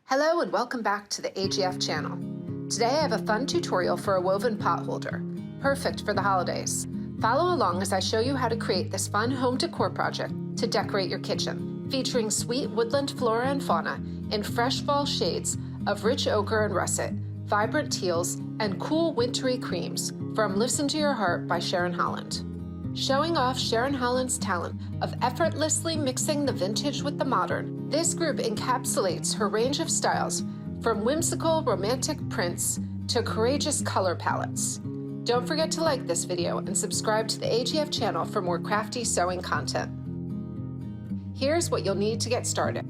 Hello and welcome back to the AGF channel. Today I have a fun tutorial for a woven pot holder, perfect for the holidays. Follow along as I show you how to create this fun home decor project to decorate your kitchen, featuring sweet woodland flora and fauna in fresh fall shades of rich ochre and russet, vibrant teals, and cool wintry creams from Listen to Your Heart by Sharon Holland. Showing off Sharon Holland's talent of effortlessly mixing the vintage with the modern, this group encapsulates her range of styles from whimsical romantic prints to courageous color palettes. Don't forget to like this video and subscribe to the AGF channel for more crafty sewing content. Here's what you'll need to get started.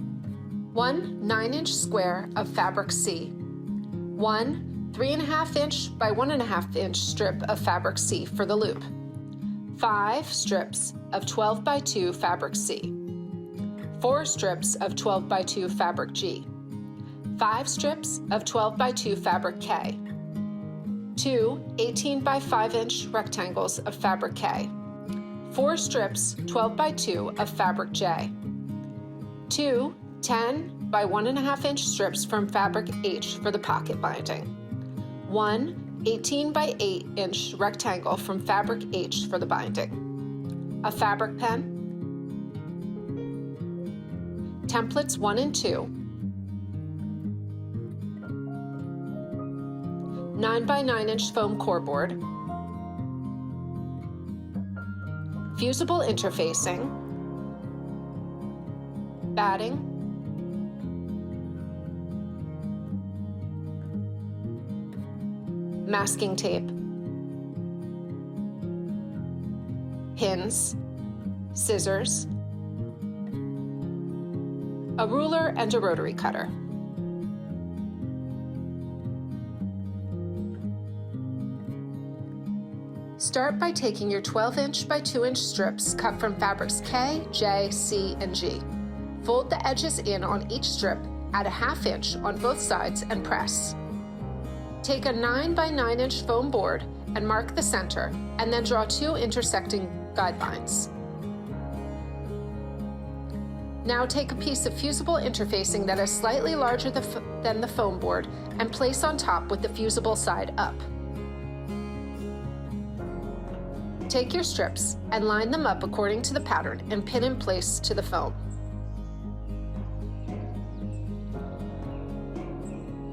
1 9-inch square of fabric C, 1 3.5-inch by 1.5-inch strip of fabric C for the loop, 5 strips of 12 by 2 fabric C, 4 strips of 12 by 2 fabric G, 5 strips of 12 by 2 fabric K, 2 18 by 5-inch rectangles of fabric K, 4 strips 12 by 2 of fabric J, 2 10 by 1.5-inch strips from fabric H for the pocket binding, 1 18 by 8-inch rectangle from fabric H for the binding, a fabric pen, templates 1 and 2, 9 by 9-inch foam core board, fusible interfacing, batting, masking tape, pins, scissors, a ruler and a rotary cutter. Start by taking your 12-inch by 2-inch strips cut from fabrics K, J, C, and G. Fold the edges in on each strip, add a 1/2 inch on both sides, and press. Take a 9 by 9-inch foam board and mark the center, and then draw 2 intersecting guide lines. Now take a piece of fusible interfacing that is slightly larger than the foam board and place on top with the fusible side up. Take your strips and line them up according to the pattern and pin in place to the foam.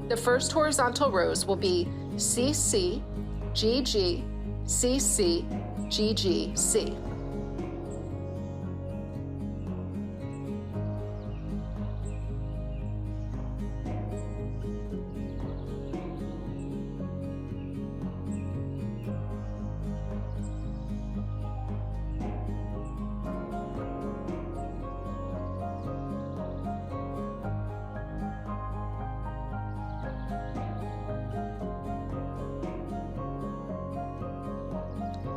The first horizontal rows will be CC, GG, CC, GG, C.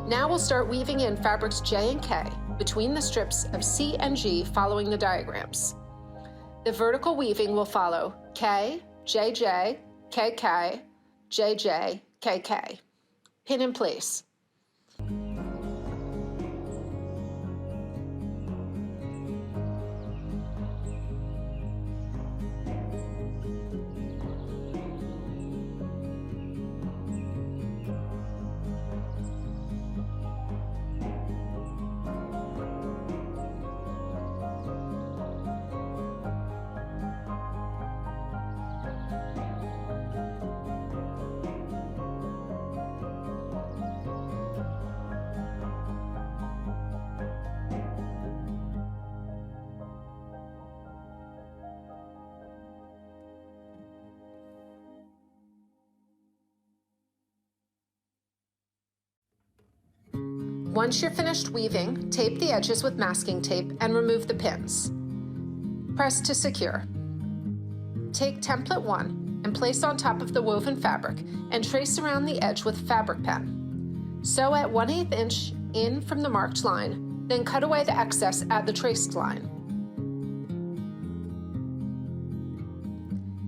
Now we'll start weaving in fabrics J and K between the strips of C and G following the diagrams. The vertical weaving will follow K, JJ, KK, JJ, KK. Pin in place. Once you're finished weaving, tape the edges with masking tape and remove the pins. Press to secure. Take template 1 and place on top of the woven fabric and trace around the edge with fabric pen. Sew at 1/8 inch in from the marked line, then cut away the excess at the traced line.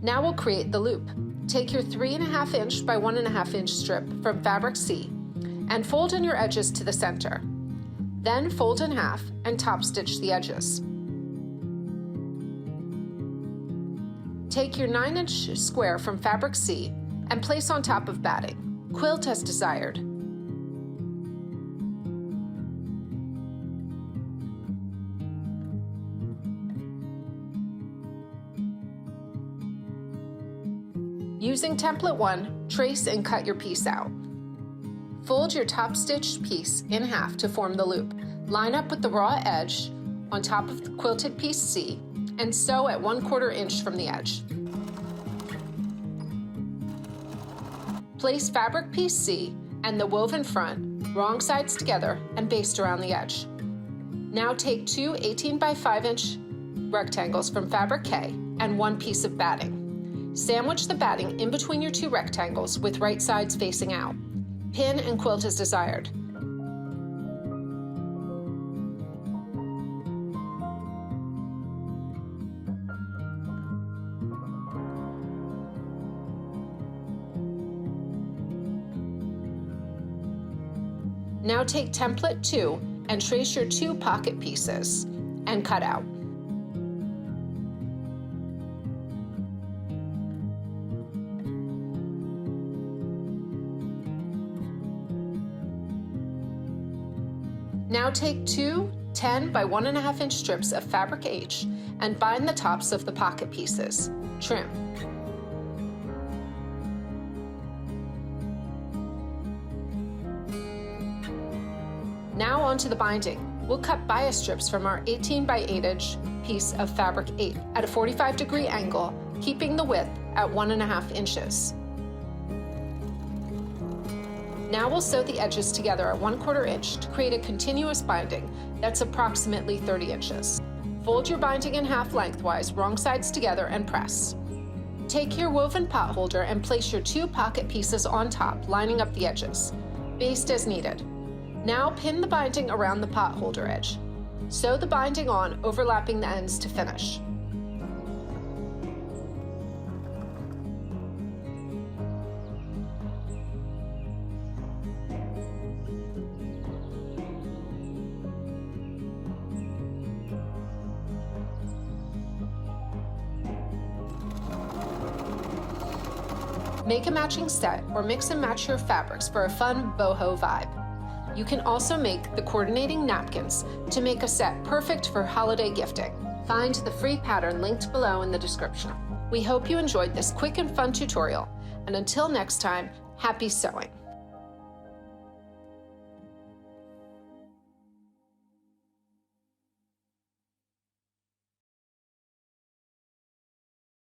Now we'll create the loop. Take your 3.5 inch by 1.5 inch strip from fabric C and fold in your edges to the center. Then fold in half and top stitch the edges. Take your 9-inch square from fabric C and place on top of batting. Quilt as desired. Using template 1, trace and cut your piece out. Fold your top stitched piece in half to form the loop. Line up with the raw edge on top of the quilted piece C and sew at 1/4 inch from the edge. Place fabric piece C and the woven front, wrong sides together, and baste around the edge. Now take two 18 by 5 inch rectangles from fabric K and 1 piece of batting. Sandwich the batting in between your 2 rectangles with right sides facing out. Pin and quilt as desired. Now take template 2 and trace your 2 pocket pieces and cut out. Now take 2 10 by 1.5 inch strips of fabric H and bind the tops of the pocket pieces. Trim. Now onto the binding. We'll cut bias strips from our 18 by 8 inch piece of fabric 8 at a 45-degree angle, keeping the width at 1.5 inches. Now we'll sew the edges together at 1/4 inch to create a continuous binding that's approximately 30 inches. Fold your binding in half lengthwise, wrong sides together, and press. Take your woven pot holder and place your 2 pocket pieces on top, lining up the edges. Baste as needed. Now pin the binding around the pot holder edge. Sew the binding on, overlapping the ends to finish. Make a matching set or mix and match your fabrics for a fun boho vibe. You can also make the coordinating napkins to make a set perfect for holiday gifting. Find the free pattern linked below in the description. We hope you enjoyed this quick and fun tutorial, and until next time, happy sewing!